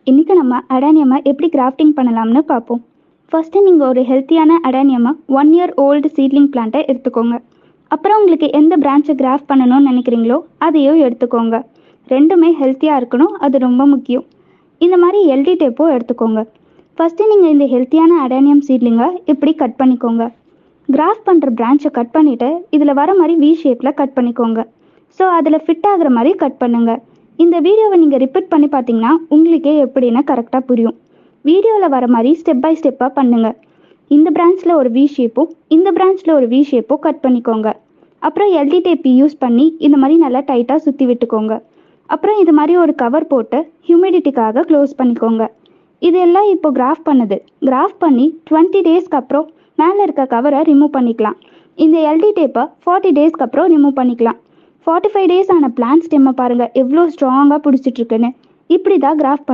இன்னைக்கு நம்ம அடானியமை எப்படி கிராஃப்டிங் பண்ணலாம்னு பார்ப்போம். ஃபர்ஸ்ட்டு நீங்கள் ஒரு ஹெல்த்தியான அடானியமை 1 இயர் ஓல்டு சீட்லிங் பிளான்ட்டை எடுத்துக்கோங்க. அப்புறம் உங்களுக்கு எந்த பிரான்ச்சை கிராஃப்ட் பண்ணணும்னு நினைக்கிறீங்களோ அதையும் எடுத்துக்கோங்க. ரெண்டுமே ஹெல்த்தியாக இருக்கணும், அது ரொம்ப முக்கியம். இந்த மாதிரி எல்டி டேப்போ எடுத்துக்கோங்க. ஃபஸ்ட்டு நீங்கள் இந்த ஹெல்த்தியான அடானியம் சீட்லிங்கை இப்படி கட் பண்ணிக்கோங்க. கிராஃப்ட் பண்ணுற பிரான்ச்சை கட் பண்ணிவிட்டு இதில் வர மாதிரி வி ஷேப்பில் கட் பண்ணிக்கோங்க. ஸோ அதில் ஃபிட் ஆகிற மாதிரி கட் பண்ணுங்கள். இந்த வீடியோவை நீங்கள் ரிப்பீட் பண்ணி பார்த்தீங்கன்னா உங்களுக்கே எப்படின்னு கரெக்டாக புரியும். வீடியோவில் வர மாதிரி ஸ்டெப் பை ஸ்டெப்பாக பண்ணுங்கள். இந்த பிரான்ச்சில் ஒரு வி ஷேப்பும் இந்த பிரான்ச்சில் ஒரு வி ஷேப்பும் கட் பண்ணிக்கோங்க. அப்புறம் எல்டி டேப் யூஸ் பண்ணி இந்த மாதிரி நல்லா டைட்டாக சுற்றி விட்டுக்கோங்க. அப்புறம் இது மாதிரி ஒரு கவர் போட்டு ஹியூமிடிட்டிக்காக க்ளோஸ் பண்ணிக்கோங்க. இது எல்லாம் இப்போ கிராஃப்ட் பண்ணுது. கிராஃப்ட் பண்ணி 20 டேஸ்க்கு அப்புறம் மேலே இருக்க கவரை ரிமூவ் பண்ணிக்கலாம். இந்த எல்டி டேப்பை 40 டேஸ்க்கு அப்புறம் ரிமூவ் பண்ணிக்கலாம். 45 டேஸ் ஆன பிளான்ட் ஸ்டெம்மை பாருங்கள் எவ்வளோ ஸ்ட்ராங்காக பிடிச்சிட்ருக்குன்னு. இப்படி தான் கிராஃப்ட்